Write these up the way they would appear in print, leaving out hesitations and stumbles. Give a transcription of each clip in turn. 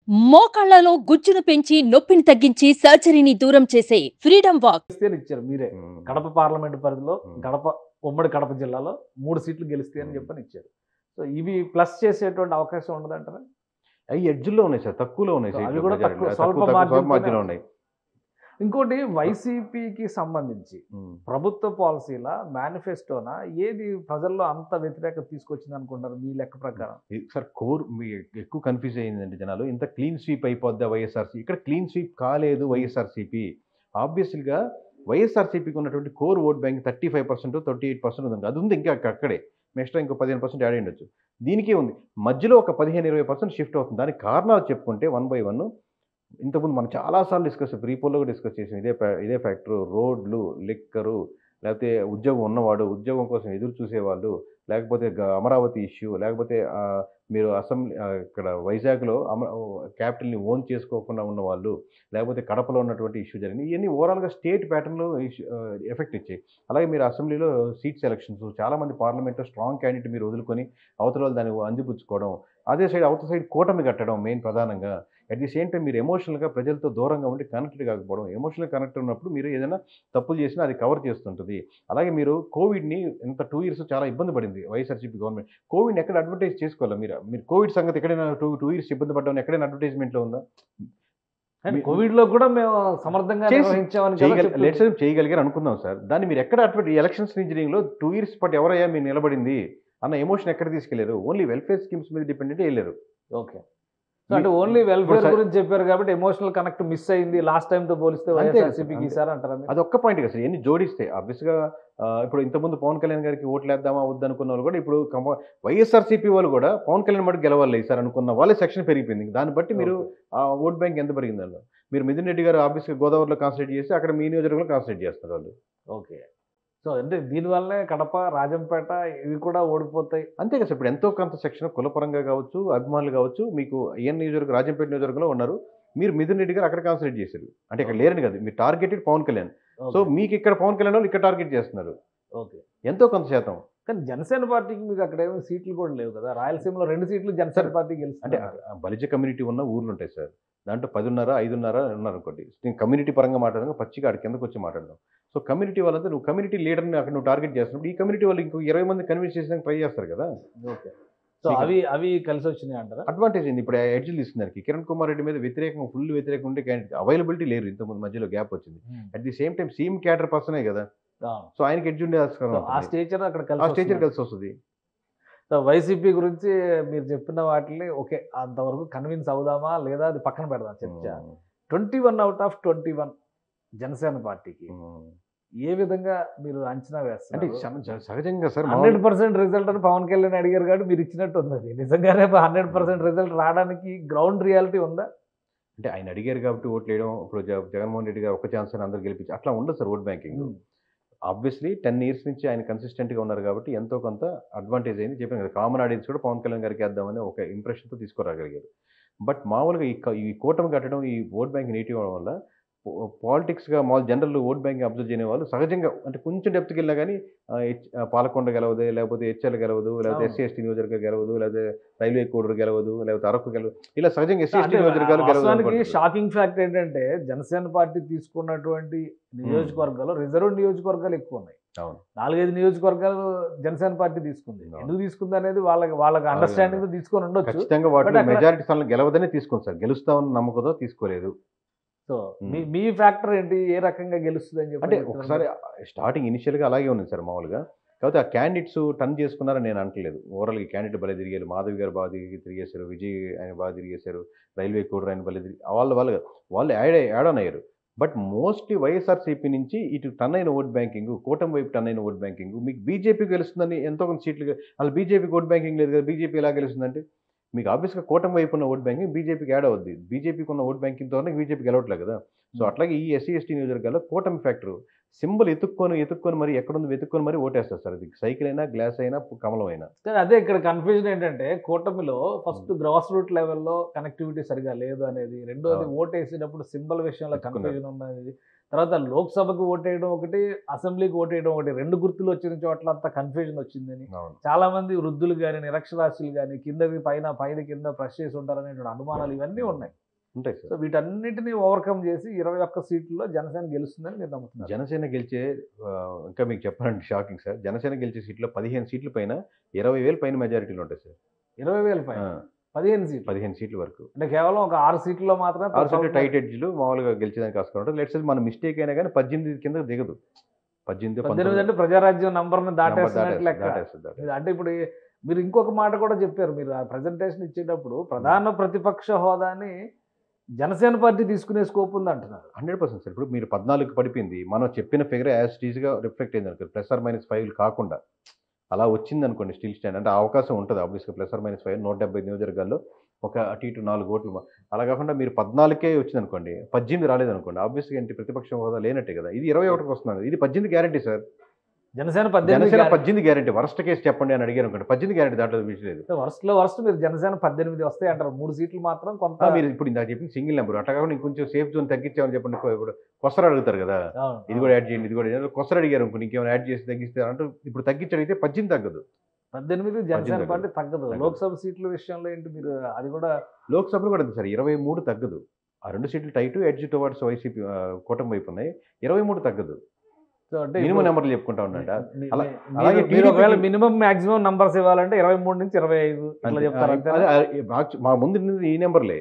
మోకాళ్లలో గుజ్జును పెంచి నొప్పిని తగ్గించి సర్జరీని దూరం చేసే ఫ్రీడమ్ వాక్. ఇచ్చారు మీరే. హ్మ్. కడప పార్లమెంట్ పరిధిలో హ్మ్. ఉమ్మడి కడప జిల్లాలో 3 సీట్లు గెలుస్తాయని చెప్పని ఇచ్చారు. సో ఇవి ప్లస్ చేసేటువంటి అవకాశం ఉండదంటారా? అవి ఎడ్జ్‌లో ఉన్నాయి సార్. తక్కువలో ఉన్నాయి సో అవి సీట్లు కూడా మెజారిటీ. తక్కువ, తక్కువ స్వల్ప మార్జిన్‌తోనే మార్జిన్‌లో ఉన్నాయి. ఇంకోటి వైసీపీకి సంబంధించి హ్మ్. ప్రభుత్వ పాలసీల మేనిఫెస్టోనా ఏది ప్రజల్లో అంత వ్యతిరేకత తీసుకొచ్చింది అనుకుంటారు మీ లెక్క ప్రకారం? సార్ కోర్ ఎక్కువ కన్‌ఫ్యూజ్ అయ్యిందండి జనాలు. ఇంత క్లీన్ స్వీప్ అయిపోద్దా వైఎస్ఆర్‌సీ? ఇక్కడ క్లీన్ స్వీప్ కాలేదు వైఎస్ఆర్‌సీపీ. ఆబ్వియస్‌గా వైఎస్ఆర్‌సీపీకి ఉన్నటువంటి కోర్ ఓట్ బ్యాంక్ 35%, 38% ఉంది. అది ఉంది ఇంకా అక్కడే. నెక్స్ట్ ఇంకో 15% యాడ్ అయ్యుండొచ్చు. దీనికే ఉంది. మధ్యలో ఒక 15, 20% షిఫ్ట్ అవుతుంది. దానికి కారణాలు చెప్పుకుంటే వన్ బై వన్ ఇంతకుముందు మనం చాలా సార్లు ప్రీ పోల్‌లో కూడా డిస్కస్ చేసాం. ఇదే ఫ్యాక్టరు, రోడ్లు, లిక్కరు, లేకపోతే ఉద్యోగం ఉన్నవాడు, ఉద్యోగం కోసం ఎదురు చూసేవాళ్ళు, లేకపోతే అమరావతి ఇష్యూ, లేకపోతే మీరు ఇక్కడ వైజాగ్‌లో క్యాపిటల్‌ని ఓన్ చేసుకోకుండా ఉన్నవాళ్ళు, లేకపోతే కడపలో ఉన్నటువంటి ఇష్యూ జరిగింది. ఇయన్నీ ఓవరాల్‌గా స్టేట్ ప్యాటర్న్‌లో ఎఫెక్ట్ ఇచ్చాయి. అలాగే మీరు అసెంబ్లీలో సీట్ సెలక్షన్స్ చాలామంది పార్లమెంట్‌లో స్ట్రాంగ్ క్యాండిడేట్ మీరు వదులుకొని అవతల వాళ్ళు దాన్ని అందిపుచ్చుకోవడం. అవతల సైడ్ కూటమి కట్టడం మెయిన్ ప్రధానంగా. అట్ ది సేమ్ టైమ్ మీరు ఎమోషనల్‌గా ప్రజలతో దూరంగా ఉండి కనెక్టెడ్ కాకపోవడం. ఎమోషనల్‌గా కనెక్ట్ ఉన్నప్పుడు మీరు ఏదైనా తప్పులు చేసినా అది కవర్ చేస్తుంటది. అలాగే మీరు కోవిడ్‌ని ఇంత 2 ఇయర్స్ చాలా ఇబ్బంది పడింది వైఎస్ఆర్‌సీపీ గవర్నమెంట్. కోవిడ్‌ని ఎక్కడ అడ్వర్టైజ్ చేసుకోవాలా మీరు కోవిడ్ సంగతి ఎక్కడైనా 2 ఇయర్స్ ఇబ్బంది పడ్డామని ఎక్కడైనా అడ్వర్టైజ్‌మెంట్‌లో ఉందా? అండ్ కోవిడ్‌లో కూడా మేము సమర్థంగా నిర్వహించామని కదా లెట్స్ చెప్తున్నారు. చేయగలిగారు అనుకుందాం సార్. దాన్ని మీరు ఎక్కడ ఎలక్షన్స్ ఇంజినీరింగ్‌లో 2 ఇయర్స్ పాటు ఎవరయ్యా మీరు నిలబడింది అన్న ఎమోషన్ ఎక్కడ తీసుకెళ్లారు? ఓన్లీ వెల్ఫేర్ స్కీమ్స్ మీద డిపెండెంట్ ఎళ్లారు. ఓకే. సో అంటే ఓన్లీ వెల్ఫేర్ గురించి చెప్పారు కాబట్టి ఎమోషనల్ కనెక్ట్ మిస్ అయింది లాస్ట్ టైమ్‌తో పోలిస్తే వైఎస్ఆర్‌సీపీకి ఈసారి అంటారా మీరు? అదొక్క పాయింట్ కదా సార్. ఇయన్నీ జోడిస్తే ఆబ్వియస్‌గా ఇప్పుడు ఇంతకుముందు పవన్ కళ్యాణ్ గారికి ఓట్లేద్దామా వద్దనుకున్న వాళ్ళు కూడా ఇప్పుడు వైఎస్ఆర్‌సీపీ వాళ్ళు కూడా పవన్ కళ్యాణ్ మటుకు గెలవాలి ఈసారి అనుకున్న వాళ్ళే సెక్షన్ పెరిగిపోయింది. దాన్ని బట్టి మీరు ఓట్ బ్యాంక్ ఎంత పెరిగిందో. మీరు మిథున్ రెడ్డి గారు ఆబ్వియస్‌గా గోదావరిలో కాన్సంట్రేట్ చేసి అక్కడ మీ నియోజకవర్గంలో కాన్సంట్రేట్ చేస్తారు వాళ్ళు. ఓకే. సో అంటే దీనివల్లనే కడప, రాజంపేట ఇవి కూడా ఓడిపోతాయి. అంతే కదా సార్. ఇప్పుడు ఎంతో కొంత సెక్షన్ కులపరంగా కావచ్చు, అభిమానులు కావచ్చు, మీకు రాజంపేట నియోజకవర్గంలో ఉన్నారు. మీరు మిథున్ రెడ్డి గారు అక్కడ కాన్సంట్రేట్ చేశారు. అంటే ఇక్కడ లేరని కాదు. మీరు టార్గెటెడ్ పవన్ కళ్యాణ్. సో మీకు ఇక్కడ పవన్ కళ్యాణ్ వాళ్ళు ఇక్కడ టార్గెట్ చేస్తున్నారు. ఓకే. ఎంతో కొంత శాతం. కానీ జనసేన పార్టీకి మీకు అక్కడ ఏమో సీట్లు కూడా లేవు కదా. రాయలసీమలో 2 సీట్లు జనసేన పార్టీ అంటే గెలుస్తుంది. బలిజ కమ్యూనిటీ ఉన్న ఊర్లు ఉంటాయి సార్. దాంట్లో 10 5 ఉన్నారనుకోండి. నేను కమ్యూనిటీ పరంగా మాట్లాడదాం, పచ్చిగా ఆడ కిందకి వచ్చి మాట్లాడదాం. సో కమ్యూనిటీ వాళ్ళంతా నువ్వు కమ్యూనిటీ లీడర్‌ని అక్కడ నువ్వు టార్గెట్ చేస్తున్నప్పుడు ఈ కమ్యూనిటీ వాళ్ళు ఇంకో 20 మంది కన్విన్స్ చేసేదానికి ట్రై చేస్తారు కదా! ఓకే. సో అవి కలిసి వచ్చినాయి అంటారా? అడ్వాంటేజ్ ఏంది ఇప్పుడు ఎడ్జ్‌లు తీసుకున్నానికి. కిరణ్ కుమార్ రెడ్డి మీద ఫుల్ వ్యతిరేకంగా ఉండే క్యాండిడేట్ అవైలబిలిటీ లేరు. ఇంతకుముందు మధ్యలో గ్యాప్ వచ్చింది. At the same time CM cadre పర్సనే కదా! సో ఆయనకి ఎడ్జ్ ఉండే ఆస్కారం ఆ ఉంటుంది. స్టేచర్ అక్కడ ఆ స్టేచర్ కలిసి కలిసి వస్తది. సో వైసీపీ గురించి మీరు చెప్పిన వాటిని ఓకే. అంతవరకు కన్విన్స్ అవుదామా లేదా అది పక్కన పెడదాం చర్చ. 21 అవుట్ ఆఫ్ 21 జనసేన పార్టీకి ఏ విధంగా మీరు అంచనా అంటే వేస్తారు? సహజంగా సార్ 100% రిజల్ట్ అని పవన్ కళ్యాణ్ అడిగారు కాబట్టి మీరు ఇచ్చినట్టు ఉంది. అది నిజంగానే 100% రిజల్ట్ రావడానికి గ్రౌండ్ రియాలిటీ ఉందా? అంటే ఆయన అడిగారు కాబట్టి ఓట్లేయడం ఇప్పుడు జగన్మోహన్ రెడ్డి గారు ఒక ఛాన్స్ అని అందరూ గెలిపించి అట్లా ఉండదు sir vote banking. Obviously 10 years నుంచి ఆయన కన్సిస్టెంట్‌గా ఉన్నారు కాబట్టి ఎంతో కొంత అడ్వాంటేజ్ అయింది. చెప్పాను కదా! కామన్ ఆడియన్స్ కూడా పవన్ కళ్యాణ్ గారికి వేద్దామని ఒక ఇంప్రెషన్‌తో తీసుకురాగలిగారు. బట్ మామూలుగా ఈ కూటమి కట్టడం, ఈ ఓట్ బ్యాంక్ నీట్ ఇవ్వడం వల్ల పాలిటిక్స్‌గా జనరల్ ఓట్ బ్యాంకింగ్ అబ్జర్వ్ చేయని వాళ్ళు సహజంగా అంటే కొంచెం డెప్త్‌కెళ్ళినా గానీ పాలకొండ గెలవదు, లేకపోతే హెచ్ఎల్ గెలవదు, లేకపోతే ఎస్సీ, ఎస్టీ నియోజకవర్గం గెలవదు, లేకపోతే రైల్వే కోడూరు గెలవదు, లేకపోతే అరకు గెలవదు. ఇలా సహజంగా ఎస్సీ, ఎస్టీ నియోజకవర్గాలు వాస్తవానికి గెలవదు. షాకింగ్ ఫ్యాక్ట్ ఏంటంటే జనసేన పార్టీ తీసుకున్నటువంటి నియోజకవర్గాలు రిజర్వ్ నియోజకవర్గాలు ఎక్కువ ఉన్నాయి. అవును. 4, 5 నియోజకవర్గాలు జనసేన పార్టీ తీసుకుంది. ఎందుకు తీసుకుంది అనేది వాళ్ళకి అండర్స్టాండింగ్ తీసుకొని ఉండొచ్చు. ఖచ్చితంగా వాటిలో మెజారిటీ స్థానాలు గెలవదనే తీసుకుంది సార్. గెలుస్తామని నమ్మకంతో తీసుకోలేదు. సో మీ ఫ్యాక్టర్ ఏంటి? ఏ రకంగా గెలుస్తుంది అని అంటే చెప్పి ఒకసారి స్టార్టింగ్ ఇనిషియల్‌గా అలాగే ఉంది సార్ మామూలుగా. కాకపోతే ఆ క్యాండిడేట్స్ టర్న్ చేసుకున్నారని నేను అంటలేదు. ఓవరాల్‌గా ఈ క్యాండిడేట్ భలే తిరిగారు. మాధవి గారు బాగా తిరిగేశారు. విజయ్ ఆయన బాగా తిరిగేశారు. రైల్వే కోడూరు ఆయన భలే వాళ్ళు యాడ్ ఆన్ అయ్యారు. బట్ మోస్ట్‌లీ వైఎస్ఆర్‌సీపీ నుంచి ఇటు టర్న్ అయిన ఓట్ బ్యాంకింగ్, కూటమి వైపు టర్న్ అయిన ఓట్ బ్యాంకింగ్ మీకు బీజేపీ గెలుస్తుందని ఎంతో కొంత సీట్లు అసలు బీజేపీకి ఓట్ బ్యాంకింగ్ లేదు కదా! బీజేపీ ఎలా గెలుస్తుందంటే మీకు ఆబ్వియస్‌గా కూటమి వైపు ఉన్న ఓట్ బ్యాంకింగ్ బీజేపీకి యాడ్ అవుద్ది. బీజేపీకి ఉన్న ఓట్ బ్యాంకింగ్‌తోనే బీజేపీ గెలవట్లేదు కదా! సో అట్లాగే ఈ ఎస్సీ, ఎస్టీ నియోజకవర్గాల్లో కూటమి ఫ్యాక్టరు. సింబల్ ఎత్తుక్కొని మరి ఎక్కడుంది వెతుక్కొని మరి ఓటేస్తారు సార్. అది సైకిల్ అయినా, గ్లాస్ అయినా, కమలం అయినా. కానీ అదే ఇక్కడ కన్ఫ్యూజన్ ఏంటంటే కూటమిలో ఫస్ట్ గ్రాస్ రూట్ లెవెల్లో కనెక్టివిటీ సరిగా లేదు అనేది, రెండోది ఓటేసినప్పుడు సింబల్ విషయంలో కన్ఫ్యూజన్ ఉన్నది, తర్వాత లోక్సభకు ఓటేయడం ఒకటి, అసెంబ్లీకి ఓటేయడం ఒకటి, రెండు గుర్తులు వచ్చిన చోట్ల అంతా కన్ఫ్యూజన్ వచ్చిందని చాలా మంది వృద్ధులు కానీ నిరక్షరాస్యులు కానీ కిందకి పైన కింద ప్రెస్ చేసి ఉంటారనేటువంటి అనుమానాలు ఇవన్నీ ఉన్నాయి. ఉంటాయి సో సార్. వీటన్నిటిని ఓవర్కమ్ చేసి 21 సీట్లలో జనసేన గెలుస్తుందని మీరు నమ్ముతున్నారు? జనసేన గెలిచే ఇంకా మీకు చెప్పాలంటే షాకింగ్ సార్. జనసేన గెలిచే సీట్లో 15 సీట్ల పైన 20,000 పైన మెజారిటీలు ఉంటాయి సార్. 20,000 పైన 15 సీట్ల వరకు. అంటే కేవలం ఒక 6 సీట్లలో మాత్రమే 6 సీట్లు టైట్ ఎడ్జ్లు మామూలుగా గెలిచేదానికి ఆస్కారం ఉంటుంది. లెట్స్ మన మిస్టేక్ అయినా కానీ 18 కింద దిగదు. 18 అంటే ప్రజారాజ్యం నంబర్ని దాటేస్తున్నట్టు లెక్క. దాటేస్తుంది. అంటే ఇప్పుడు మీరు ఇంకొక మాట కూడా చెప్పారు, మీరు ఆ ప్రజెంటేషన్ ఇచ్చేటప్పుడు ప్రధాన ప్రతిపక్ష హోదాని జనసేన పార్టీ తీసుకునే స్కోప్ ఉంది అంటున్నారు. 100% సార్. ఇప్పుడు మీరు 14కి పడిపోయింది, మనం చెప్పిన ఫిగర్ యాజ్ టీజ్గా రిఫ్లెక్ట్ అయింది అనుకో, +-5 కాకుండా అలా వచ్చింది అనుకోండి స్టిల్ స్టాండ్, అంటే అవకాశం ఉంటుంది ఆబ్వియస్గా. +-5 170 నియోజకవర్గాల్లో ఒక అటు ఇటు 4 ఓట్లు. అలా కాకుండా మీరు 14కే వచ్చింది అనుకోండి, 18 రాలేదనుకోండి, ఆబ్వియస్గా ఏంటి ప్రతిపక్ష హోదా లేనట్టే కదా. ఇది 21కి వస్తున్నాను, ఇది 18 guarantee sir. Janasena 18 guarantee. Worst case చెప్పండి అని అడిగారు అనుకోండి, 18 గ్యారంటీ, దాంట్లో విషయం. వరస్ట్ మీరు జనసేన 18 వస్తాయి అంటారు. 3 సీట్లు మాత్రం కొంత మీరు ఇప్పుడు ఇందాక చెప్పింది సింగిల్ నెంబర్, అట్లా కాకుండా ఇంకొంచెం సేఫ్ జోన్ తగ్గించామని చెప్పండి. ఇప్పుడు కొసర అడుగుతారు కదా, ఇది కూడా యాడ్ చేయండి, ఇది కూడా కొసర అడిగారు అనుకోండి, ఇంకేమైనా యాడ్ చేసి తగ్గిస్తే అంటూ ఇప్పుడు తగ్గించడితే 18 తగ్గదు. 18 జనసేన పార్టీ తగ్గదు. లోక్సభ సీట్ల విషయంలో ఏంటి మీరు అది కూడా? లోక్సభలో కూడా సార్ 23 తగ్గదు. ఆ 2 సీట్లు టైట్ ఎడ్జ్ టువర్డ్స్ వైసీపీ కూటమి వైపు ఉన్నాయి. 23 తగ్గదు. మినిమం నెంబర్లు చెప్పుకుంటా ఉన్నాడు. అలాగే ఒకవేళ మినిమం మాక్సిమం నంబర్స్ ఇవ్వాలంటే 23 నుంచి 25 ఇట్లా చెప్తారు. మా ముందు ఈ నెంబర్లే.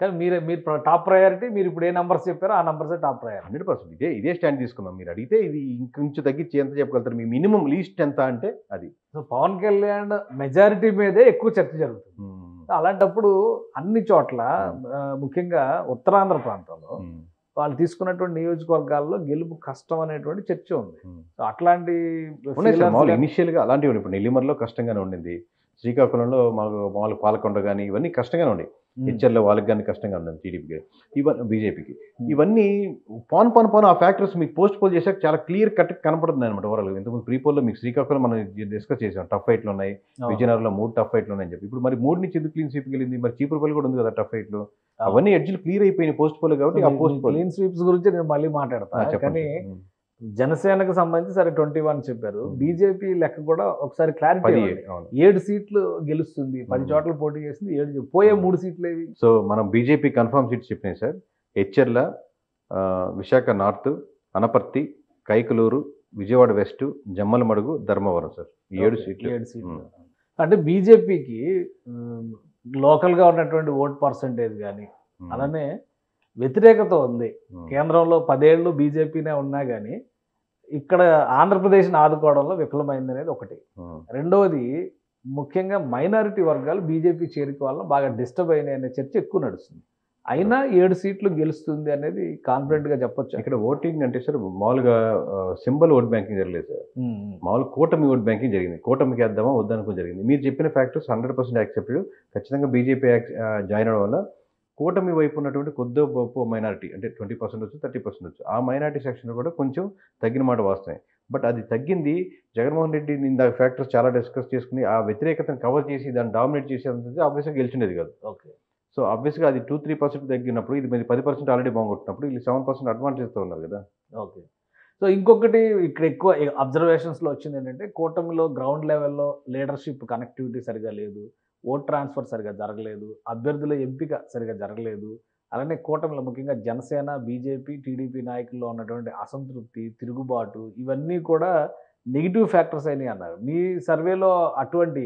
కానీ మీరు టాప్ ప్రయారిటీ, మీరు ఇప్పుడు ఏ నంబర్స్ చెప్పారో ఆ నంబర్స్ టాప్ ప్రయారిటీ. 100% ఇదే స్టాండ్ తీసుకున్నాం. మీరు అడిగితే ఇది ఇంకొంచెం తగ్గించి ఎంత చెప్పగలుగుతారు, మీ మినిమం లీస్ట్ ఎంత అంటే అది. సో పవన్ కళ్యాణ్ మెజారిటీ మీదే ఎక్కువ చర్చ జరుగుతుంది. అలాంటప్పుడు అన్ని చోట్ల ముఖ్యంగా ఉత్తరాంధ్ర ప్రాంతంలో వాళ్ళు తీసుకున్నటువంటి నియోజకవర్గాల్లో గెలుపు కష్టం అనేటువంటి చర్చ ఉంది. సో అట్లాంటి ఇనిషియల్గా అలాంటివి ఇప్పుడు నెల్లిమర్లో కష్టంగానే ఉండింది, శ్రీకాకుళంలో మాకు పాలకొండ కానీ ఇవన్నీ కష్టంగానే ఉన్నాయి, హెచ్ఆర్లో వాళ్ళకి కానీ కష్టంగా ఉన్నది టీడీపీకి, ఇవన్నీ బీజేపీకి. ఇవన్నీ పాన్ ఆ ఫ్యాక్టర్స్ మీకు పోస్ట్ పోల్ చేశాక చాలా క్లియర్ కట్ కనపడుతుంది అనమాట. ఓవరాల్ ఇంతకుముందు ప్రీపోల్లో మీకు శ్రీకాకుళం మనం డిస్కస్ చేసాం, టఫ్ ఫైట్లు ఉన్నాయి, విజయనగరంలో 3 టఫ్ ఫైట్లు ఉన్నాయని చెప్పి. ఇప్పుడు మరి 3 నుంచి ఎందుకు క్లీన్ స్వీప్కి వెళ్ళింది? మరి చీపురుపల్లి కూడా ఉంది కదా టఫ్ ఫైట్లు, అవన్నీ ఎడ్జ్లు క్లియర్ అయిపోయినాయి పోస్ట్ పోల్ కాబట్టి. ఆ పోస్ట్ పోల్ క్లీన్ స్వీప్స్ గురించి నేను మళ్ళీ మాట్లాడతాను. కానీ జనసేనకు సంబంధించి సరే 21 చెప్పారు. బీజేపీ లెక్క కూడా ఒకసారి క్లారిటీ, 7 సీట్లు గెలుస్తుంది, 10 చోట్ల పోటీ చేసింది, 7 పోయే 3 సీట్లు ఏవి? సో మనం బీజేపీ కన్ఫర్మ్ సీట్స్ చెప్పినాయి సార్. హెచ్ఆర్ల, Visakha north, Anaparthi, Kaikaluru, Vijayawada west, Jammalamadugu, Dharmavaram sir. 7 సీట్లు. అంటే బీజేపీకి లోకల్గా ఉన్నటువంటి ఓట్ పర్సంటేజ్ కానీ అలానే వ్యతిరేకత ఉంది. కేంద్రంలో 10 ఏళ్ళు బీజేపీనే ఉన్నా కానీ ఇక్కడ ఆంధ్రప్రదేశ్ని ఆదుకోవడంలో విఫలమైంది అనేది ఒకటి. రెండవది ముఖ్యంగా మైనారిటీ వర్గాలు బీజేపీ చేరిక వల్ల బాగా డిస్టర్బ్ అయినాయి అనే చర్చ ఎక్కువ నడుస్తుంది. అయినా 7 సీట్లు గెలుస్తుంది అనేది కాన్ఫిడెంట్గా చెప్పొచ్చు. ఇక్కడ ఓటింగ్ అంటే సార్ మామూలుగా సింబల్ ఓట్ బ్యాంకింగ్ జరగలేదు సార్, మామూలుగా కూటమి ఓట్ బ్యాంకింగ్ జరిగింది. కూటమికి వేద్దామా వద్దనుకుని జరిగింది. మీరు చెప్పిన ఫ్యాక్టర్స్ 100% యాక్సెప్టెడ్. ఖచ్చితంగా బీజేపీ జాయిన్ అవడం వల్ల కూటమి వైపు ఉన్నటువంటి కొద్ది గొప్ప మైనారిటీ అంటే 20% వచ్చు, 30% వచ్చు, ఆ మైనారిటీ సెక్షన్ కూడా కొంచెం తగ్గిన మాట వాస్తవమే. బట్ అది తగ్గింది జగన్మోహన్ రెడ్డి ఇందాక ఫ్యాక్టర్స్ చాలా డిస్కస్ చేసుకుని ఆ వ్యతిరేకతను కవర్ చేసి దాన్ని డామినేట్ చేసి అంతే ఆబ్వియస్గా గెలిచిండేది కాదు. ఓకే. సో ఆబ్వియస్గా అది 2-3% తగ్గినప్పుడు ఇది 10% ఆల్రెడీ బాగుంటున్నప్పుడు వీళ్ళు 7% అడ్వాంటేజ్తో ఉన్నారు కదా. ఓకే. సో ఇంకొకటి ఇక్కడ ఎక్కువ అబ్జర్వేషన్స్లో వచ్చింది ఏంటంటే కూటమిలో గ్రౌండ్ లెవెల్లో లీడర్షిప్ కనెక్టివిటీ సరిగా లేదు, ఓట్ ట్రాన్స్ఫర్ సరిగా జరగలేదు, అభ్యర్థుల ఎంపిక సరిగా జరగలేదు. అలానే కూటమిలో ముఖ్యంగా జనసేన, బీజేపీ, టీడీపీ నాయకుల్లో ఉన్నటువంటి అసంతృప్తి, తిరుగుబాటు ఇవన్నీ కూడా నెగిటివ్ ఫ్యాక్టర్స్ అయినాయి అన్నారు. మీ సర్వేలో అటువంటి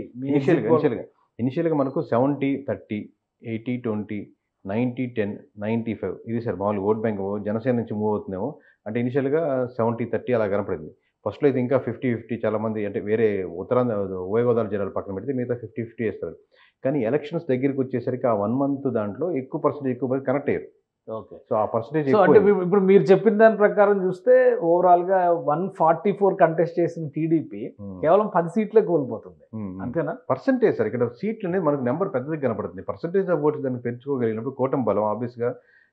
ఇనిషియల్గా మనకు 70-30, 80-20, 90-10, 95 ఇది సార్ మామూలు ఓట్ బ్యాంక్ జనసేన నుంచి మూవ్ అవుతుందేమో. అంటే ఇనిషియల్గా 70-30 అలా కనపడింది. ఫస్ట్లో అయితే ఇంకా 50-50 చాలామంది అంటే వేరే ఉత్తరాంధ్ర ఉభయ గోదావరి జిల్లాలు పక్కన పెడితే మిగతా 50-50 వేస్తారు. కానీ ఎలక్షన్స్ దగ్గరికి వచ్చేసరికి ఆ 1 మంత్ దాంట్లో ఎక్కువ పర్సెంటేజ్ కనెక్ట్ అయ్యారు. ఓకే. సో ఆ పర్సెంటేజ్ అంటే ఇప్పుడు మీరు చెప్పిన దాని ప్రకారం చూస్తే ఓవరాల్గా 144 కంటెస్ట్ చేసిన టీడీపీ కేవలం 10 సీట్లే కోల్పోతుంది, అంతేనా? పర్సెంటేజ్ సార్ ఇక్కడ సీట్లు అనేది మనకు నెంబర్ పెద్దది కనపడుతుంది. పర్సెంటేజ్ ఆఫ్ ఓట్స్ దాన్ని పెంచుకోగలిగినప్పుడు కూటమి బలం ఆబ్వియస్గా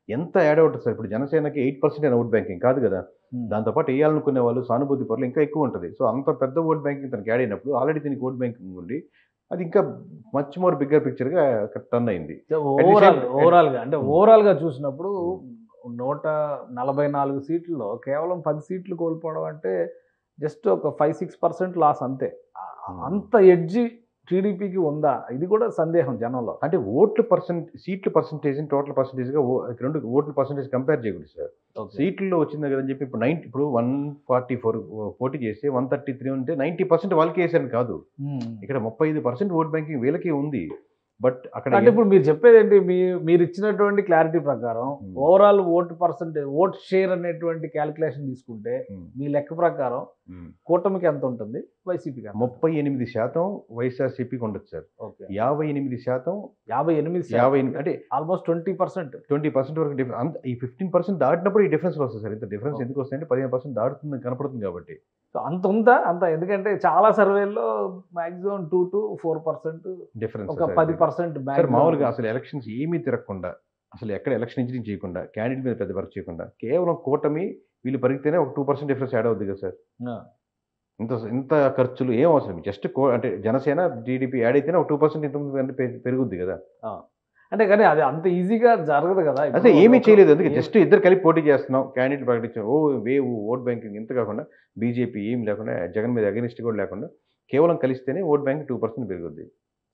ఎంత యాడ్ అవుతుంది సార్. ఇప్పుడు జనసేనకి 8% ఓట్ బ్యాంకింగ్ కాదు కదా, దాంతోపాటు వేయాలనుకునే వాళ్ళు సానుభూతి పరులు ఇంకా ఎక్కువ ఉంటుంది. సో అంత పెద్ద ఓట్ బ్యాంకింగ్ తనకి యాడ్ అయినప్పుడు ఆల్రెడీ దీనికి ఓట్ బ్యాంకింగ్ ఉండి అది ఇంకా మచ్ మోర్ బిగ్గర్ పిక్చర్గా టర్న్ అయింది. ఓవరాల్గా అంటే ఓవరాల్గా చూసినప్పుడు 144 సీట్లలో కేవలం 10 సీట్లు కోల్పోవడం అంటే జస్ట్ ఒక 5-6% లాస్ అంతే. అంత ఎడ్జి టీడీపీకి ఉందా, ఇది కూడా సందేహం జనంలో. అంటే సీట్ల పర్సంటేజ్ టోటల్ పర్సంటేజ్గా రెండు ఓట్ల పర్సంటేజ్ కంపేర్ చేయకూడదు సార్. సీట్లలో వచ్చింది కదని చెప్పి ఇప్పుడు 144 పోటీ చేస్తే 133 ఉంటే 90% వాళ్ళకి వేసారని కాదు. ఇక్కడ 35% ఓట్ బ్యాంకింగ్ వీళ్ళకి ఉంది. బట్ అక్కడ అంటే ఇప్పుడు మీరు చెప్పేది ఏంటి, మీరు ఇచ్చినటువంటి క్లారిటీ ప్రకారం ఓవరాల్ ఓట్ షేర్ అనేటువంటి క్యాలిక్యులేషన్ తీసుకుంటే మీ లెక్క ప్రకారం కూటమికి ఎంత ఉంటుంది, వైసీపీకి 38% వైఎస్ఆర్సీపీకి ఉండొచ్చు సార్. 58 అంటే ఆల్మోస్ట్ 20% వరకు డిఫరెన్స్. ఈ 15% దాటినప్పుడు ఈ డిఫరెన్స్ వస్తుంది సార్. ఇంత డిఫరెన్స్ ఎందుకు వస్తాయంటే 15% దాటుతుంది కనపడుతుంది కాబట్టి. సో అంత ఉందా అంత, ఎందుకంటే చాలా సర్వేల్లో మాక్సిమం 2 to 4% డిఫరెన్స్, ఒక 10% మామూలుగా అసలు ఎలక్షన్స్ ఏమీ తిరగకుండా, అసలు ఎక్కడ ఎలక్షన్ ఇంజనీరింగ్ చేయకుండా, క్యాండిడేట్ మీద పెద్ద వర్క్ చేయకుండా కేవలం కూటమి వీళ్ళు పరిగితేనే ఒక 2% డిఫరెన్స్ యాడ్ అవుతుంది కదా సార్. ఇంత ఖర్చులు ఏం అవసరం, జస్ట్ అంటే జనసేన టీడీపీ యాడ్ అయితేనే ఒక 2% ఇంతకుముందు పెరుగుద్ది కదా. అంటే కానీ అది అంత ఈజీగా జరగదు కదా. అదే ఏమీ చేయలేదు, అందుకే జస్ట్ ఇద్దరు కలిపి పోటీ చేస్తున్నాం, క్యాండిడేట్ ప్రకటించాం, వేవ్ ఓట్ బ్యాంకింగ్ ఇంత కాకుండా బీజేపీ ఏం లేకుండా జగన్ మీద అగెనిస్ట్ కూడా లేకుండా కేవలం కలిస్తేనే ఓట్ బ్యాంక్ 2% పెరుగుద్ది.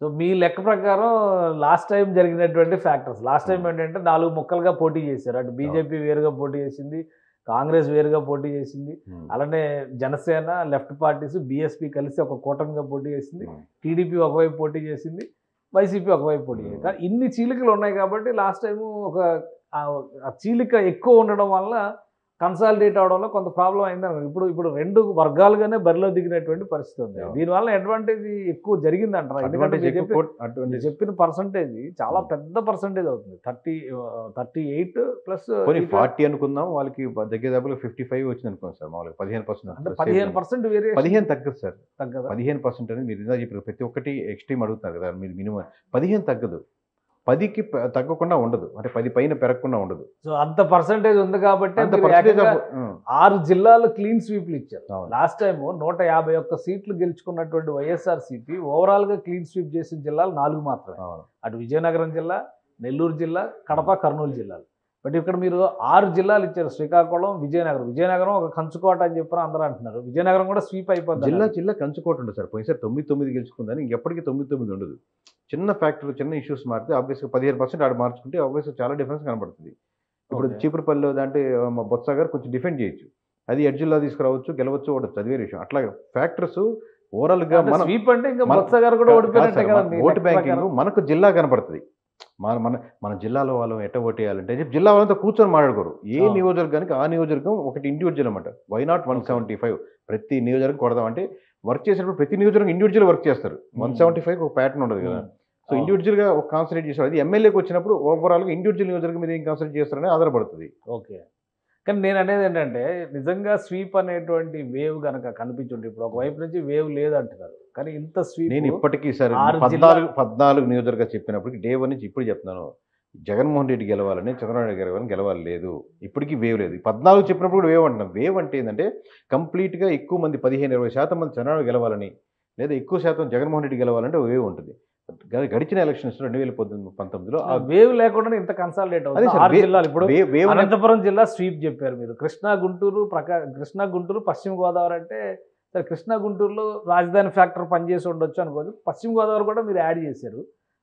సో మీ లెక్క ప్రకారం లాస్ట్ టైం జరిగినటువంటి ఫ్యాక్టర్స్, లాస్ట్ టైం ఏంటంటే 4 ముక్కలుగా పోటీ చేశారు. అటు బీజేపీ వేరుగా పోటీ చేసింది, కాంగ్రెస్ వేరుగా పోటీ చేసింది, అలానే జనసేన లెఫ్ట్ పార్టీస్ బీఎస్పీ కలిసి ఒక కూటమిగా పోటీ చేసింది, టీడీపీ ఒకవైపు పోటీ చేసింది, వైసీపీ ఒకవైపు పోటీ చేసింది. కానీ ఇన్ని చీలికలు ఉన్నాయి కాబట్టి లాస్ట్ టైము ఒక చీలిక ఎక్కువ ఉండడం వల్ల కన్సాలిడేట్ అవడంలో కొంత ప్రాబ్లం అయిందని. ఇప్పుడు 2 వర్గాలుగానే బరిలో దిగినటువంటి పరిస్థితి ఉంది. దీనివల్ల అడ్వాంటేజ్ ఎక్కువ జరిగింది అంటారా? ఎందుకంటే మీరు చెప్పిన పర్సంటేజ్ చాలా పెద్ద పర్సంటేజ్ అవుతుంది. 38 ప్లస్ 40 అనుకుందాం, వాళ్ళకి దగ్గర 55 వచ్చింది అనుకోండి సార్. మామూలుగా 15%, అంటే 15% వేరే 15 తగ్గదు సార్. తగ్గదు 15% అనేది మీరు ఇందా చెప్పారు. ప్రతి ఒక్కటి ఎక్స్ట్రీమ్ అడుగుతున్నారు కదా మీరు, మినిమం 15 తగ్గదు, 10కి తగ్గకుండా ఉండదు, అంటే 10 పైన పెరగకుండా ఉండదు. సో అంత పర్సంటేజ్ ఉంది కాబట్టి 6 జిల్లాలు క్లీన్ స్వీప్లు ఇచ్చారు. లాస్ట్ టైం 151 సీట్లు గెలుచుకున్నటువంటి వైఎస్ఆర్సీపీ ఓవరాల్ గా క్లీన్ స్వీప్ చేసిన జిల్లాలు 4 మాత్రమే. అటు విజయనగరం జిల్లా, నెల్లూరు జిల్లా, కడప, కర్నూలు జిల్లాలు. బట్ ఇక్కడ మీరు 6 జిల్లాలు ఇచ్చారు. శ్రీకాకుళం, విజయనగరం ఒక కంచుకోట అని చెప్పారు అందరూ అంటున్నారు. విజయనగరం కూడా స్వీప్ అయిపోతుంది. జిల్లా కంచుకోట ఉండదు సార్. పోయినసారి 9 గెలుచుకుందని ఇంకెప్పటికీ 9 ఉండదు. చిన్న ఫ్యాక్టర్, చిన్న ఇష్యూస్ మారితే ఆబ్వియస్గా 15% ఆడ మార్చుకుంటే ఆబ్వియస్గా చాలా డిఫరెన్స్ కనబడుతుంది. ఇప్పుడు చీపురుపల్లిలో అంటే బొత్స గారు కొంచెం డిఫెండ్ చేయొచ్చు, అది ఎడ్జిల్లా తీసుకురావచ్చు, గెలవచ్చు, ఓడచ్చు, అది వేరే విషయం. అట్లా ఫ్యాక్టర్స్ ఓవరాల్ గా ఓటు బ్యాంకింగ్ మనకు జిల్లా కనబడుతుంది. మన జిల్లాలో వాళ్ళు ఎట్ట ఓటు వేయాలంటే జిల్లా వాళ్ళంతా కూర్చొని మాట్లాడుకోరు. ఏ నియోజకవర్గానికి ఆ నియోజకవర్గం ఒకటి ఇండివిజువల్ అనమాట. వై నాట్ 175 ప్రతి నియోజకవర్గం కొడదాం అంటే వర్క్ చేసినప్పుడు ప్రతి నియోజకవర్గం ఇండివిజువల్ వర్క్ చేస్తారు. 175 ఒక ప్యాటర్న్ ఉండదు కదా. సో ఇండివిజువల్ గా ఒక కాన్సన్ట్రేట్ చేస్తారు. అది ఎమ్మెల్యేకి వచ్చినప్పుడు ఓవరాల్ గా ఇండివిజువల్ నియోజకవర్గం మీద ఏం కాన్సన్ట్రేట్ చేస్తారని ఆధారపడుతుంది. ఓకే, కానీ నేను అనేది ఏంటంటే నిజంగా స్వీప్ అనేటువంటి వేవ్ కనుక కనిపించుంటే, ఇప్పుడు ఒకవైపు నుంచి వేవ్ లేదు అంటున్నారు, కానీ ఇంత స్వీప్ నేను ఇప్పటికీ సార్ 14 నియోజకవర్గాలు చెప్పినప్పటికీ డే 1 నుంచి ఇప్పుడు చెప్తున్నాను, జగన్మోహన్ రెడ్డి గెలవాలని, చంద్రబాబు నాయుడు గెలవాలని, గెలవాలి లేదు. ఇప్పటికీ వేవ్ లేదు. 14 చెప్పినప్పుడు కూడా వేవ్ అంటున్నాం. వేవ్ అంటే ఏంటంటే కంప్లీట్గా ఎక్కువ మంది 15-20% మంది చంద్రబాబు గెలవాలని, లేదా ఎక్కువ శాతం జగన్మోహన్ రెడ్డి గెలవాలంటే వేవ్ ఉంటుంది. గడిచిన ఎలక్షన్స్ 2019లో ఆ వేవ్ లేకుండా ఇంత కన్సాలిడేట్ అవుతుంది. 6 జిల్లాలు ఇప్పుడు అనంతపురం జిల్లా స్వీప్ చెప్పారు మీరు. కృష్ణా, గుంటూరు, పశ్చిమ గోదావరి అంటే సరే, కృష్ణా, గుంటూరులో రాజధాని ఫ్యాక్టర్ పనిచేసి ఉండొచ్చు అనుకోవచ్చు. పశ్చిమ గోదావరి కూడా మీరు యాడ్ చేశారు.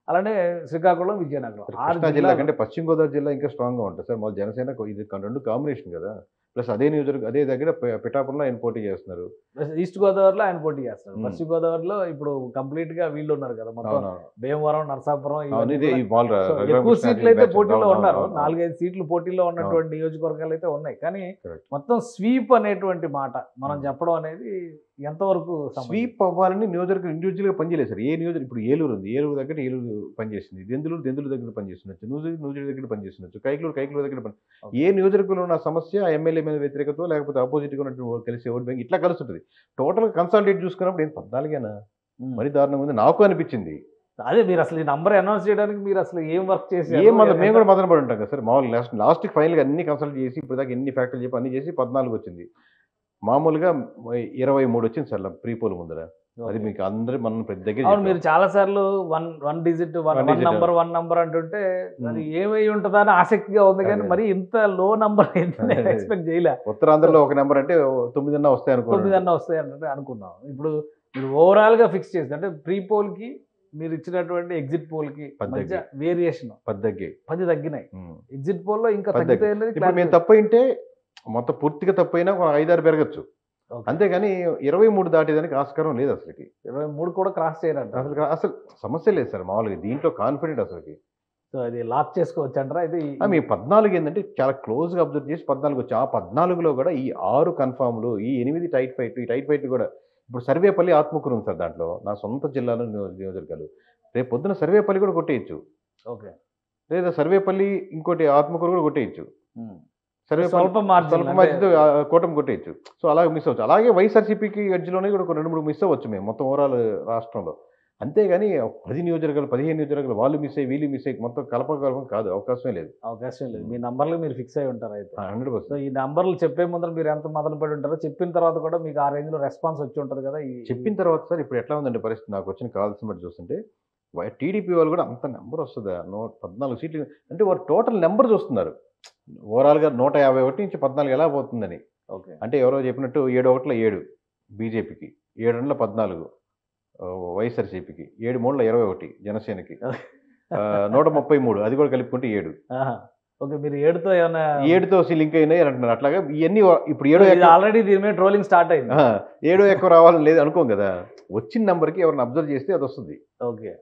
అలానే శ్రీకాకుళం, విజయనగరం, కృష్ణా జిల్లా కంటే పశ్చిమ గోదావరి జిల్లా ఇంకా స్ట్రాంగ్గా ఉంటుంది సార్. మా జనసేన ఇది 2 కాంబినేషన్ కదా. ప్లస్ అదే నియోజకవర్గం అదే దగ్గర పిఠాపురంలో ఆయన పోటీ చేస్తున్నారు. ఈస్ట్ గోదావరిలో ఆయన పోటీ చేస్తున్నారు. పశ్చిమ గోదావరిలో ఇప్పుడు కంప్లీట్ గా వీళ్ళు ఉన్నారు కదా, మొత్తం భీమవరం, నరసాపురం, ఎక్కువ సీట్లు అయితే పోటీలో ఉన్నారు. 4-5 సీట్లు పోటీలో ఉన్నటువంటి నియోజకవర్గాలు అయితే ఉన్నాయి. కానీ మొత్తం స్వీప్ అనేటువంటి మాట మనం చెప్పడం అనేది ఎంతవరకు స్వీప్ అవ్వాలని నియోజకవర్గం ఇండివిజువల్ గా పనిచేయలేదు సార్. ఏ నియోజకవర్గం ఇప్పుడు ఏలూరు ఉంది, ఏలూరు దగ్గర ఏలూరు పనిచేస్తుంది, దెందులూరు దగ్గర పనిచేస్తుండొచ్చు, నూజివీడు దగ్గర పనిచేస్తుండొచ్చు, కైకలూరు దగ్గర ఏ నియోజకవర్గంలో ఉన్న సమస్య ఆ ఎమ్మెల్యే మీద వ్యతిరేకత లేకపోతే ఆపోజిట్గా ఉన్నట్టు కలిసి ఓట్ బ్యాంక్ ఇట్లా కలుస్తుంటుంది. టోటల్ కన్సాలిడేట్ చూసుకున్నప్పుడు ఏం 14 మరీ దారుణంగా ఉంది నాకు అనిపించింది. అదే మీరు అసలు ఈ నంబర్ అనౌన్స్ చేయడానికి మీరు అసలు ఏం వర్క్ చేసి మేము కూడా మదన పడి ఉంటాం కదా సార్. మామూలు లాస్ట్కి ఫైనల్గా అన్ని కన్సల్ట్ చేసి ఇప్పుడు దాకా ఎన్ని ఫ్యాక్టరీలు చెప్పి అన్ని చేసి 14 వచ్చింది. మామూలుగా 23 వచ్చింది సార్ ప్రీపోల్ ముందర. అది మీకు అందరూ మనం ప్రతి దగ్గర అవును, మీరు చాలా సార్లు వన్ డిజిట్ వన్ నంబర్ అంటుంటే అది ఏమై ఉంటుందా అని ఆసక్తిగా ఉంది, కానీ మరి ఇంత లో నంబర్ ఎక్స్పెక్ట్ చేయలే. ఉత్తరాంధ్రలో ఒక నెంబర్ అంటే 9 వస్తాయి 9 వస్తాయి అంటే అనుకున్నాం. ఇప్పుడు మీరు ఓవరాల్ గా ఫిక్స్ చేసి అంటే ప్రీ పోల్ కి మీరు ఇచ్చినటువంటి ఎగ్జిట్ పోల్ కి మధ్య వేరియేషన్ 10 తగ్గినాయి. ఎగ్జిట్ పోల్ లో ఇంకా ఇప్పుడు మేము తప్పైంటే మొత్తం పూర్తిగా తప్పైనా 5-6 పెరగచ్చు, అంతేగాని 23 దాటేదానికి ఆస్కారం లేదు. అసలుకి 23 కూడా క్రాస్ చేయరంట. అసలు సమస్య లేదు సార్. మామూలుగా దీంట్లో కాన్ఫిడెంట్ అసలుకి. సో అది లాక్ చేసుకోవచ్చు అంటారా? ఇది మీ 14 ఏంటంటే చాలా క్లోజ్గా అబ్జర్వ్ చేసి 14 వచ్చి ఆ 14లో కూడా ఈ 6 కన్ఫామ్లు, ఈ 8 టైట్ ఫైట్, ఈ టైట్ ఫైట్ కూడా ఇప్పుడు సర్వేపల్లి ఆత్మకూరు ఉంది సార్. దాంట్లో నా సొంత జిల్లాలో నియోజకవర్గాలు. రేపు పొద్దున సర్వేపల్లి కూడా కొట్టేయచ్చు. ఓకే, లేదా సర్వేపల్లి ఇంకోటి ఆత్మకూరు కూడా కొట్టేయచ్చు. స్వల్ప మార్జిన్ కూటమి కొట్టేయచ్చు. సో అలాగే మిస్ అవ్వచ్చు. అలాగే వైఎస్ఆర్సీపీకి ఎడ్జ్లోనే కూడా 2-3 మిస్ అవ్వచ్చు మేము మొత్తం ఓవరాల్ రాష్ట్రంలో. అంతేగాని 10 నియోజకవర్గాలు 15 నియోజకవర్గాలు వాళ్ళు మిస్ అయ్యి వీళ్ళు మిస్ అయ్యి మొత్తం కలపకలపం కాదు, అవకాశమే లేదు. మీ నంబర్లు మీరు ఫిక్స్ అయి ఉంటారు అయితే 100%. ఈ నంబర్లు చెప్పే ముందర మీరు ఎంత మొదలు పడి ఉంటారో, చెప్పిన తర్వాత కూడా మీకు ఆ రేంజ్ లో రెస్పాన్స్ వచ్చి ఉంటుంది కదా. చెప్పిన తర్వాత సార్ ఇప్పుడు ఎట్లా ఉందంటే పరిస్థితి, నాకు వచ్చిన కావాల్సిన బట్టి చూస్తుంటే టీడీపీ వాళ్ళు కూడా అంత నెంబర్ వస్తుందా, 14 సీట్లు అంటే వారు టోటల్ నెంబర్ చూస్తున్నారు. ఓవరాల్గా 151 నుంచి 14 ఎలా పోతుందని. ఓకే, అంటే ఎవరో చెప్పినట్టు 7-1 బీజేపీకి, 7-14 వైఎస్ఆర్సీపీకి, 7-3 21 జనసేనకి, 133 అది కూడా కలుపుకుంటే 7. ఓకే, మీరు 7తో ఏమైనా 7తో లింక్ అయినాయి అంటున్నారు. అట్లాగా ఇవన్నీ ఇప్పుడు 7 ఆల్రెడీ దీని మీద ట్రోలింగ్ స్టార్ట్ అయింది. 7 ఎక్కువ రావాలని లేదు అనుకోం కదా. వచ్చిన నెంబర్కి ఎవరిని అబ్జర్వ్ చేస్తే అది వస్తుంది. ఓకే,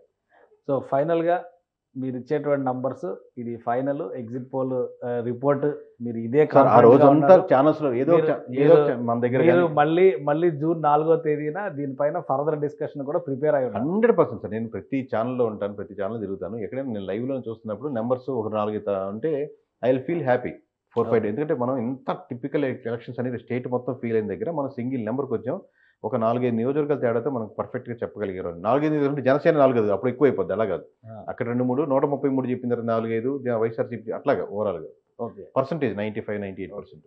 సో ఫైనల్గా మీరు ఇచ్చేటువంటి నంబర్స్ ఇది ఫైనల్ ఎగ్జిట్ పోల్ రిపోర్ట్. మీరు ఇదే ఆ రోజంతా ఛానల్స్ లో ఏదో మన దగ్గర మళ్ళీ జూన్ 4వ తేదీన దీనిపైన ఫర్దర్ డిస్కషన్ కూడా ప్రిపేర్ అయ్యి 100% సార్. నేను ప్రతి ఛానల్లో ఉంటాను, ప్రతి ఛానల్ తిరుగుతాను. ఎక్కడైనా నేను లైవ్లో చూస్తున్నప్పుడు నెంబర్స్ ఒక 4 ఉంటే ఐ విల్ ఫీల్ హ్యాపీ 4-5. ఎందుకంటే మనం ఇంత టిపికల్ ఎలక్షన్స్ అనేది స్టేట్ మొత్తం ఫీల్ అయిన దగ్గర మనం సింగిల్ నెంబర్కి వచ్చాం. ఒక 4-5 నియోజకవర్గాల తేడాతో మనం పర్ఫెక్ట్గా చెప్పగలిగారు. 4-5 నియోజకవర్గం జనసేన 4 అప్పుడు ఎక్కువ అయిపోద్ది. అలా కాదు, అక్కడ 2-3 133 చెప్పిన తర్వాత 4-5 వైఎస్ఆర్సీపీ అట్లాగా ఓవరాల్గా పర్సెంటేజ్ 95-98%.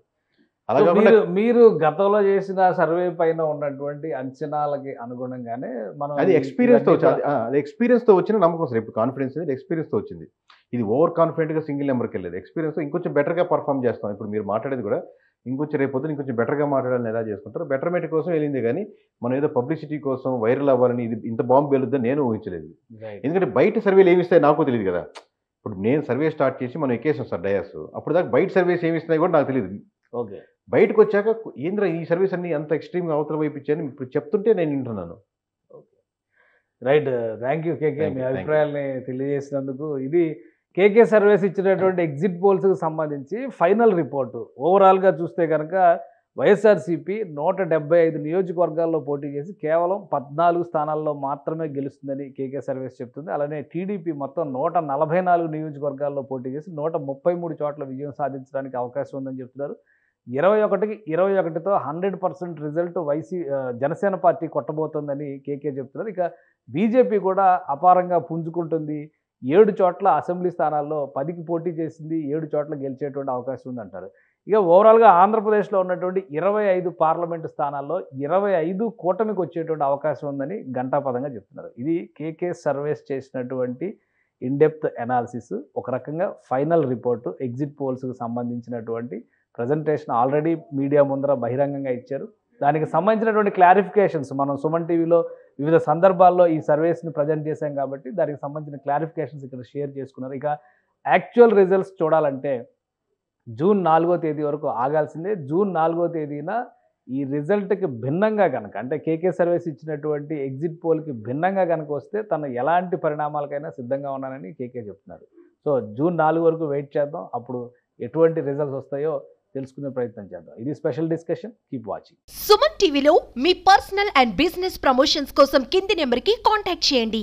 అలాగే మీరు గతంలో చేసిన సర్వే పైన ఉన్నటువంటి అంచనాలకి అనుగుణంగానే మనం అది ఎక్స్పీరియన్స్తో వచ్చిన నమ్మకం సార్. ఇప్పుడు కాన్ఫిడెన్స్ అనేది ఎక్స్పీరియన్స్తో వచ్చింది. ఇది ఓవర్ కాన్ఫిడెంట్గా సింగిల్ నెంబర్కి వెళ్ళలేదు. ఎక్స్పీరియన్స్తో ఇంకొంచెం బెటర్గా పర్ఫామ్ చేస్తాం. ఇప్పుడు మీరు మాట్లాడేది కూడా ఇంకొంచెం రేపొద్దున ఇంకొంచెం బెటర్గా మాట్లాడాలని ఎలా చేసుకుంటారు. బెటర్మెంట్ కోసం వెళ్ళింది కానీ మనం ఏదో పబ్లిసిటీ కోసం వైరల్ అవ్వాలని ఇది ఇంత బాంబు వెళ్తుందని నేను ఊహించలేదు. ఎందుకంటే బయట సర్వేలు ఏమి ఇస్తాయి నాకు తెలియదు కదా. ఇప్పుడు నేను సర్వే స్టార్ట్ చేసి మనం ఎక్కేసాం సార్ డయాస్. అప్పుడు దాకా బయట సర్వేస్ ఏమి ఇస్తున్నాయి కూడా నాకు తెలియదు. ఓకే, బయటకు వచ్చాక ఏంద్ర ఈ సర్వీస్ అన్ని అంత ఎక్స్ట్రీమ్గా అవతల వైపు ఇచ్చాయని ఇప్పుడు చెప్తుంటే నేను వింటున్నాను. రైట్, థ్యాంక్ యూ కేకే, మీ అభిప్రాయాల్ని తెలియజేసినందుకు. ఇది కేకే సర్వేస్ ఇచ్చినటువంటి ఎగ్జిట్ పోల్స్కి సంబంధించి ఫైనల్ రిపోర్టు. ఓవరాల్గా చూస్తే కనుక వైఎస్ఆర్సీపీ 175 నియోజకవర్గాల్లో పోటీ చేసి కేవలం 14 స్థానాల్లో మాత్రమే గెలుస్తుందని కేకే సర్వేస్ చెప్తుంది. అలానే టీడీపీ మొత్తం 144 నియోజకవర్గాల్లో పోటీ చేసి 133 చోట్ల విజయం సాధించడానికి అవకాశం ఉందని చెప్తున్నారు. 21కి 21తో 100% రిజల్ట్ జనసేన పార్టీ కొట్టబోతోందని కేకే చెప్తున్నారు. ఇక బీజేపీ కూడా అపారంగా పుంజుకుంటుంది. 7 చోట్ల అసెంబ్లీ స్థానాల్లో 10కి పోటీ చేసింది, 7 చోట్ల గెలిచేటువంటి అవకాశం ఉందంటారు. ఇక ఓవరాల్గా ఆంధ్రప్రదేశ్లో ఉన్నటువంటి 25 పార్లమెంటు స్థానాల్లో 25 కూటమికి వచ్చేటువంటి అవకాశం ఉందని ఘంటాపదంగా చెప్తున్నారు. ఇది కేకే సర్వేస్ చేసినటువంటి ఇన్డెప్త్ అనాలిసిస్. ఒక రకంగా ఫైనల్ రిపోర్టు ఎగ్జిట్ పోల్స్కి సంబంధించినటువంటి ప్రజెంటేషన్ ఆల్రెడీ మీడియా ముందర బహిరంగంగా ఇచ్చారు. దానికి సంబంధించినటువంటి క్లారిఫికేషన్స్ మనం సుమన్ టీవీలో వివిధ సందర్భాల్లో ఈ సర్వేస్ని ప్రజెంట్ చేశాం కాబట్టి దానికి సంబంధించిన క్లారిఫికేషన్స్ ఇక్కడ షేర్ చేసుకున్నారు. ఇక యాక్చువల్ రిజల్ట్స్ చూడాలంటే జూన్ 4వ తేదీ వరకు ఆగాల్సిందే. జూన్ 4వ తేదీన ఈ రిజల్ట్కి భిన్నంగా కనుక అంటే కేకే సర్వేస్ ఇచ్చినటువంటి ఎగ్జిట్ పోల్కి భిన్నంగా కనుక వస్తే తను ఎలాంటి పరిణామాలకైనా సిద్ధంగా ఉన్నానని కేకే చెప్తున్నారు. సో జూన్ 4 వరకు వెయిట్ చేద్దాం. అప్పుడు ఎటువంటి రిజల్ట్స్ వస్తాయో తెలుసుకునే ప్రయత్నం చేద్దాం. ఇది special discussion. Keep watching. Suman టీవీలో మీ పర్సనల్ అండ్ బిజినెస్ ప్రమోషన్స్ కోసం కింది నెంబర్కి కాంటాక్ట్ చేయండి.